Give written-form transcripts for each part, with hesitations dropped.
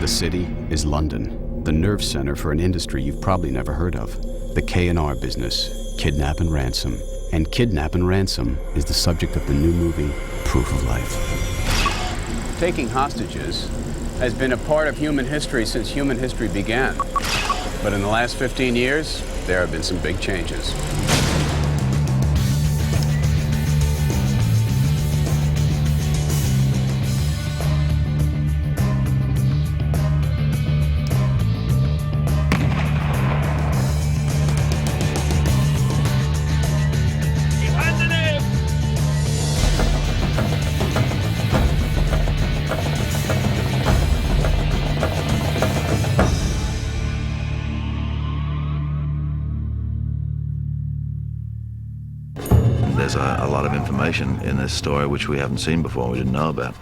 The city is London, the nerve center for an industry you've probably never heard of. The K&R business, kidnap and ransom. And kidnap and ransom is the subject of the new movie, Proof of Life. Taking hostages has been a part of human history since human history began. But in the last 15 years, there have been some big changes. There's a lot of information in this story which we haven't seen before, we didn't know about.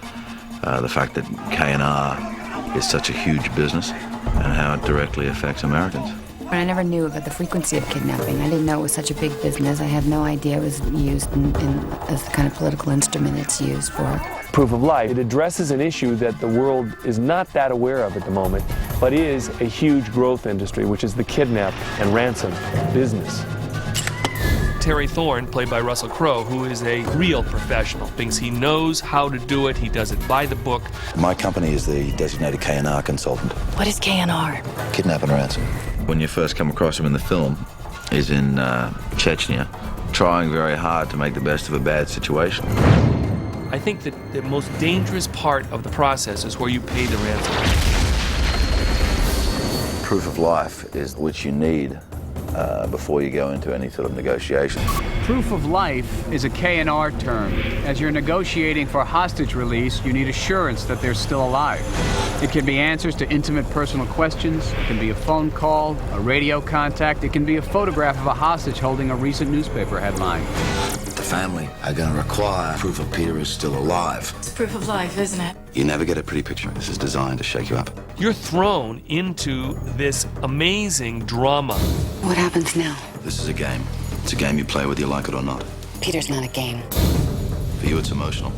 The fact that K&R is such a huge business and how it directly affects Americans. I never knew about the frequency of kidnapping. I didn't know it was such a big business. I had no idea it was used as the kind of political instrument it's used for. Proof of Life, it addresses an issue that the world is not that aware of at the moment, but is a huge growth industry, which is the kidnap and ransom business. Terry Thorne, played by Russell Crowe, who is a real professional, thinks he knows how to do it, he does it by the book. My company is the designated K&R consultant. What is K&R? Kidnap and ransom. When you first come across him in the film, he's in Chechnya, trying very hard to make the best of a bad situation. I think that the most dangerous part of the process is where you pay the ransom. Proof of life is what you need before you go into any sort of negotiation. Proof of life is a K&R term. As you're negotiating for hostage release, you need assurance that they're still alive. It can be answers to intimate personal questions, it can be a phone call, a radio contact, it can be a photograph of a hostage holding a recent newspaper headline. The family are going to require proof of Peter is still alive. It's proof of life, isn't it? You never get a pretty picture. This is designed to shake you up. You're thrown into this amazing drama. What happens now? This is a game. It's a game you play whether you like it or not. Peter's not a game. For you, it's emotional.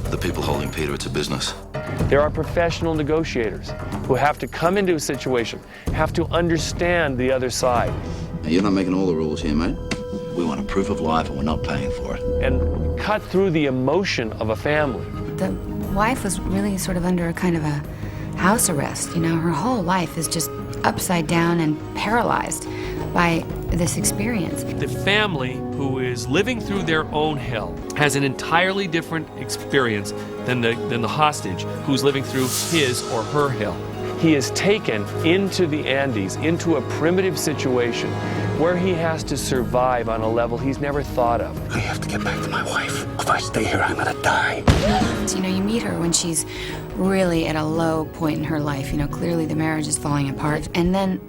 For the people holding Peter, it's a business. There are professional negotiators who have to come into a situation, have to understand the other side. Now, you're not making all the rules here, mate. We want a proof of life and we're not paying for it. And cut through the emotion of a family. The wife was really sort of under a kind of a house arrest. You know, her whole life is just upside down and paralyzed by this experience. The family, who is living through their own hell, has an entirely different experience than the hostage who's living through his or her hell. He is taken into the Andes, into a primitive situation where he has to survive on a level he's never thought of. I have to get back to my wife. If I stay here, I'm gonna die. So, you know, you meet her when she's really at a low point in her life. You know, clearly the marriage is falling apart. And then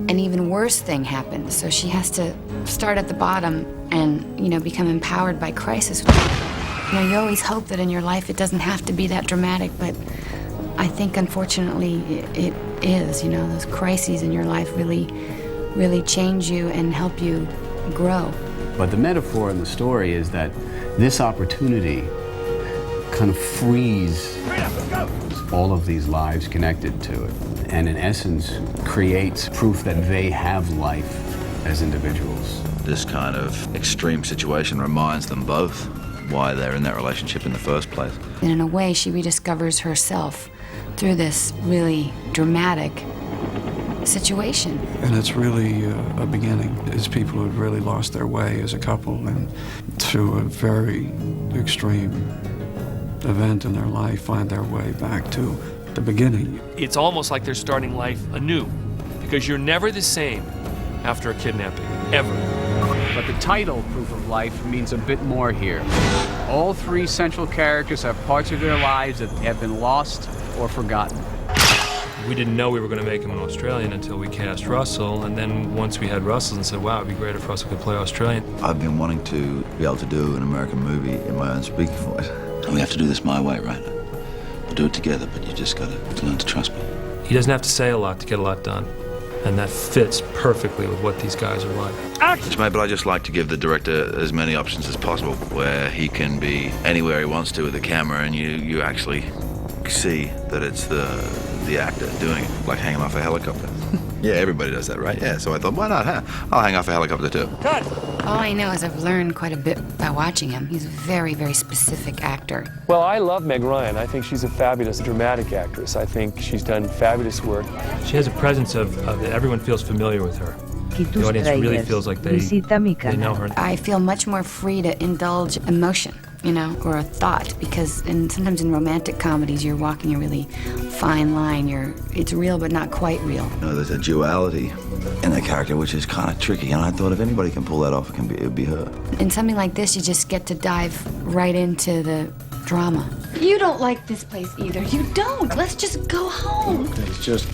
an even worse thing happens. So she has to start at the bottom and, you know, become empowered by crisis. You know, you always hope that in your life it doesn't have to be that dramatic, but I think, unfortunately, it is. You know, those crises in your life really change you and help you grow. But the metaphor in the story is that this opportunity kind of frees all of these lives connected to it, and in essence creates proof that they have life as individuals. This kind of extreme situation reminds them both why they're in that relationship in the first place. And in a way, she rediscovers herself through this really dramatic situation. And it's really a beginning. It's people who've really lost their way as a couple and through a very extreme event in their life find their way back to the beginning. It's almost like they're starting life anew, because you're never the same after a kidnapping, ever. But the title, Proof of Life, means a bit more here. All three central characters have parts of their lives that have been lost or forgotten. We didn't know we were going to make him an Australian until we cast Russell, and then once we had Russell and said, wow, it'd be great if Russell could play Australian. I've been wanting to be able to do an American movie in my own speaking voice. And we have to do this my way, right? We'll do it together, but you just got to learn to trust me. He doesn't have to say a lot to get a lot done. And that fits perfectly with what these guys are like. Which maybe I just like to give the director as many options as possible, where he can be anywhere he wants to with the camera, and you actually see that it's the actor doing it, like hanging off a helicopter. Yeah, everybody does that, right? Yeah, so I thought, why not? Huh? I'll hang off a helicopter too. Cut! All I know is I've learned quite a bit by watching him. He's a very, very specific actor. Well, I love Meg Ryan. I think she's a fabulous dramatic actress. I think she's done fabulous work. She has a presence that everyone feels familiar with her. The audience really feels like they know her. I feel much more free to indulge emotion, you know, or a thought, because sometimes in romantic comedies you're walking a really fine line. It's real but not quite real. You know, there's a duality in the character which is kind of tricky, and I thought if anybody can pull that off, it would be her. In something like this, you just get to dive right into the drama. You don't like this place either. You don't. Let's just go home. It's just...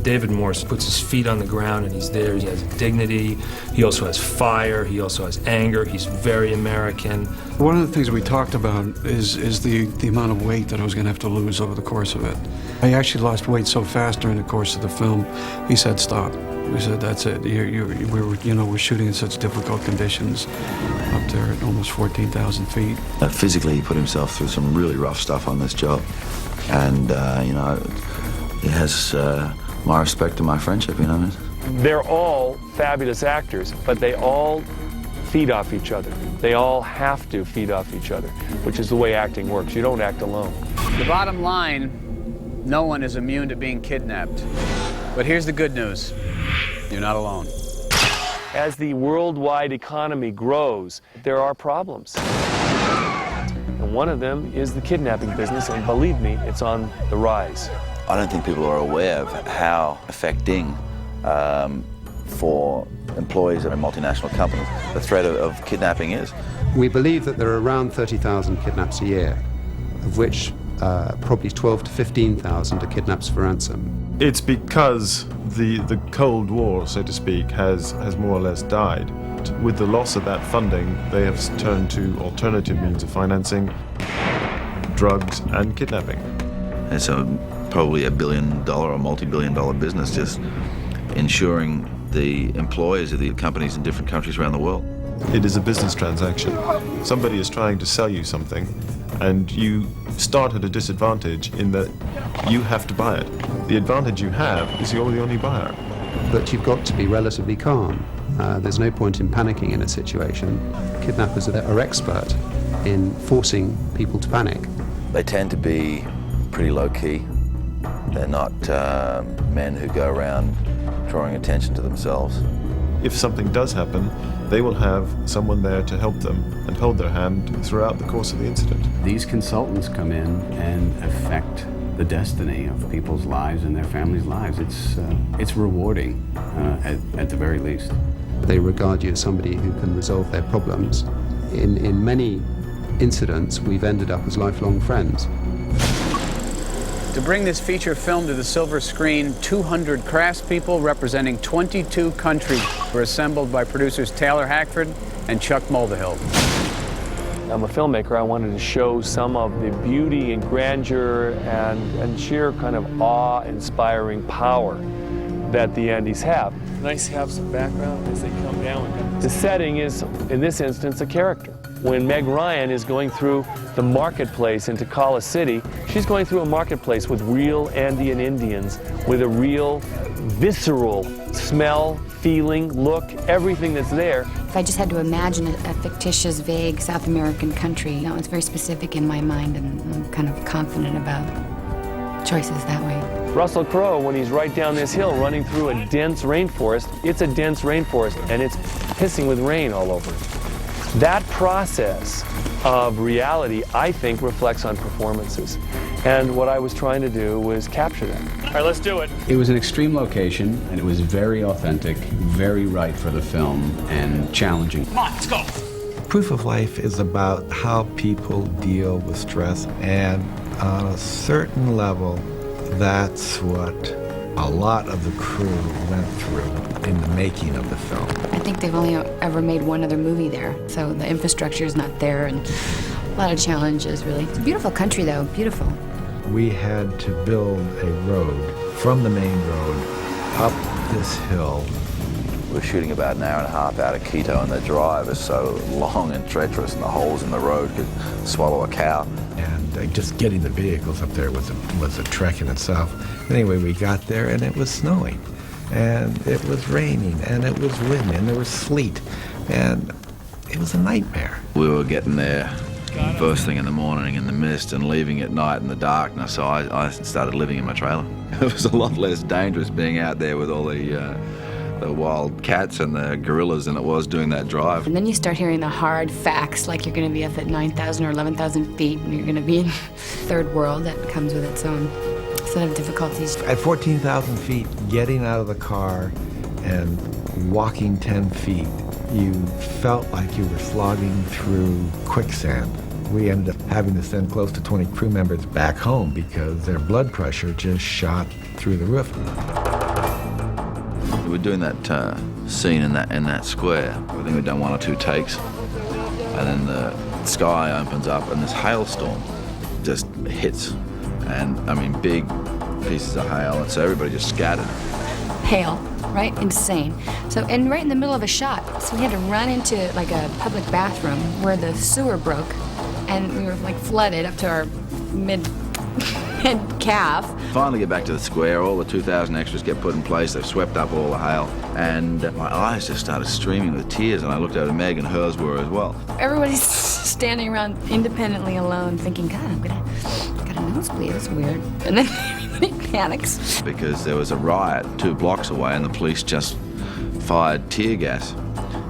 David Morse puts his feet on the ground and he's there. He has dignity. He also has fire. He also has anger. He's very American. One of the things we talked about is the amount of weight that I was going to have to lose over the course of it. I actually lost weight so fast during the course of the film. He said, "Stop." We said, "That's it. We're shooting in such difficult conditions up there at almost 14,000 feet." Physically, he put himself through some really rough stuff on this job, and he has my respect and my friendship. You know. They're all fabulous actors, but they all feed off each other. They all have to feed off each other, which is the way acting works. You don't act alone. The bottom line, no one is immune to being kidnapped. But here's the good news. You're not alone. As the worldwide economy grows, there are problems. And one of them is the kidnapping business, and believe me, it's on the rise. I don't think people are aware of how affecting for employees at multinational companies the threat of kidnapping is. We believe that there are around 30,000 kidnaps a year, of which probably 12 to 15,000 are kidnaps for ransom. It's because the Cold War, so to speak, has more or less died. With the loss of that funding, they have turned to alternative means of financing, drugs and kidnapping. It's probably $1 billion or multi-billion-dollar business just ensuring the employees of the companies in different countries around the world. It is a business transaction. Somebody is trying to sell you something, and you start at a disadvantage in that you have to buy it. The advantage you have is you're the only buyer. But you've got to be relatively calm. There's no point in panicking in a situation. Kidnappers are expert in forcing people to panic. They tend to be pretty low-key. They're not men who go around drawing attention to themselves. If something does happen, they will have someone there to help them and hold their hand throughout the course of the incident. These consultants come in and affect the destiny of people's lives and their families' lives. It's rewarding, at the very least. They regard you as somebody who can resolve their problems. In many incidents, we've ended up as lifelong friends. To bring this feature film to the silver screen, 200 craftspeople representing 22 countries were assembled by producers Taylor Hackford and Chuck Muldehill. I'm a filmmaker. I wanted to show some of the beauty and grandeur and sheer kind of awe-inspiring power that the Andes have. Nice to have some background as they come down. The setting is, in this instance, a character. When Meg Ryan is going through the marketplace in Tacala City, she's going through a marketplace with real Andean Indians, with a real visceral smell, feeling, look, everything that's there. If I just had to imagine a fictitious, vague South American country, it's very specific in my mind, and I'm kind of confident about choices that way. Russell Crowe, when he's right down this hill running through a dense rainforest, it's a dense rainforest and it's pissing with rain all over it. That process of reality, I think, reflects on performances. And what I was trying to do was capture that. All right, let's do it. It was an extreme location, and it was very authentic, very right for the film, and challenging. Come on, let's go. Proof of Life is about how people deal with stress, and on a certain level, that's what a lot of the crew went through in the making of the film. I think they've only ever made one other movie there, so the infrastructure is not there, and a lot of challenges, really. It's a beautiful country, though, beautiful. We had to build a road from the main road up this hill We were shooting about an hour and a half out of Quito, and the drive is so long and treacherous, and the holes in the road could swallow a cow. And just getting the vehicles up there was a trek in itself. Anyway, we got there, and it was snowing, and it was raining, and it was windy, and there was sleet, and it was a nightmare. We were getting there first thing in the morning in the mist and leaving at night in the darkness, so I started living in my trailer. It was a lot less dangerous being out there with all the wild cats and the gorillas than it was doing that drive. And then you start hearing the hard facts, like you're going to be up at 9,000 or 11,000 feet, and you're going to be in third world that comes with its own set of difficulties. At 14,000 feet, getting out of the car and walking 10 feet, you felt like you were slogging through quicksand. We ended up having to send close to 20 crew members back home because their blood pressure just shot through the roof. We were doing that scene in that square. I think we'd done 1 or 2 takes, and then the sky opens up and this hailstorm just hits, and I mean big pieces of hail, and so everybody just scattered. Hail, right? Insane. So, and right in the middle of a shot, so we had to run into like a public bathroom where the sewer broke, and we were like flooded up to our mid-calf. Finally get back to the square, all the 2,000 extras get put in place, they've swept up all the hail, and my eyes just started streaming with tears, and I looked over at Meg, and hers were as well. Everybody's standing around independently alone thinking, God, I got a nosebleed, that's weird. And then everybody panics. Because there was a riot 2 blocks away, and the police just fired tear gas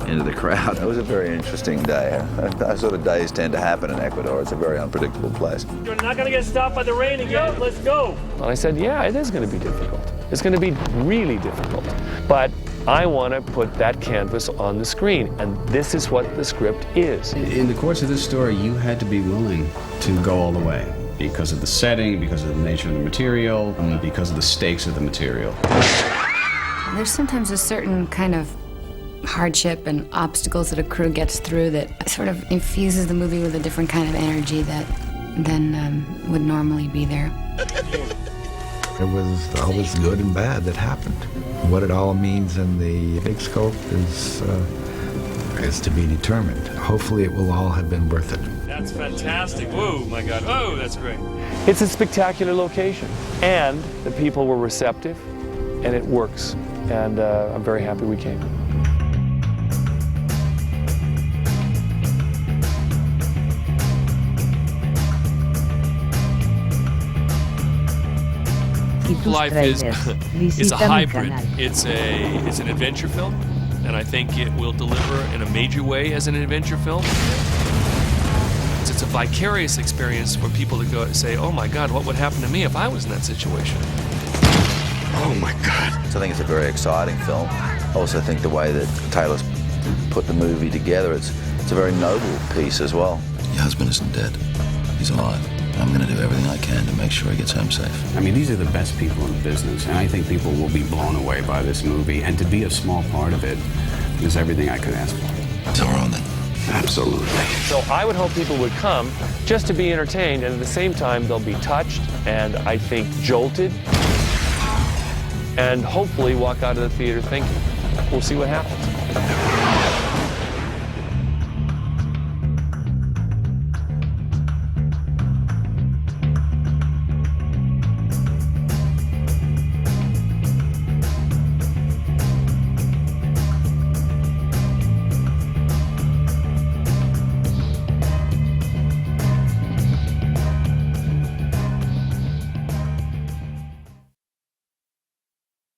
into the crowd. It was a very interesting day. Those sort of days tend to happen in Ecuador. It's a very unpredictable place. You're not going to get stopped by the rain again. Let's go. And I said, yeah, it is going to be difficult. It's going to be really difficult. But I want to put that canvas on the screen, and this is what the script is. In the course of this story, you had to be willing to go all the way because of the setting, because of the nature of the material, and because of the stakes of the material. There's sometimes a certain kind of hardship and obstacles that a crew gets through that sort of infuses the movie with a different kind of energy that than would normally be there. It was always good and bad that happened. What it all means in the big scope is to be determined. Hopefully it will all have been worth it. That's fantastic. Whoa, my God. Oh, that's great. It's a spectacular location, and the people were receptive, and it works. And I'm very happy we came. Life is a hybrid. It's an adventure film, and I think it will deliver in a major way as an adventure film. It's a vicarious experience for people to go and say, oh my God, what would happen to me if I was in that situation? Oh my God. So I think it's a very exciting film. I also think the way that Taylor's put the movie together, it's a very noble piece as well. Your husband isn't dead. He's alive. I'm going to do everything I can to make sure he gets home safe. I mean, these are the best people in the business, and I think people will be blown away by this movie, and to be a small part of it is everything I could ask for. So we're on then. Absolutely. So I would hope people would come just to be entertained, and at the same time they'll be touched and I think jolted, and hopefully walk out of the theater thinking. We'll see what happens.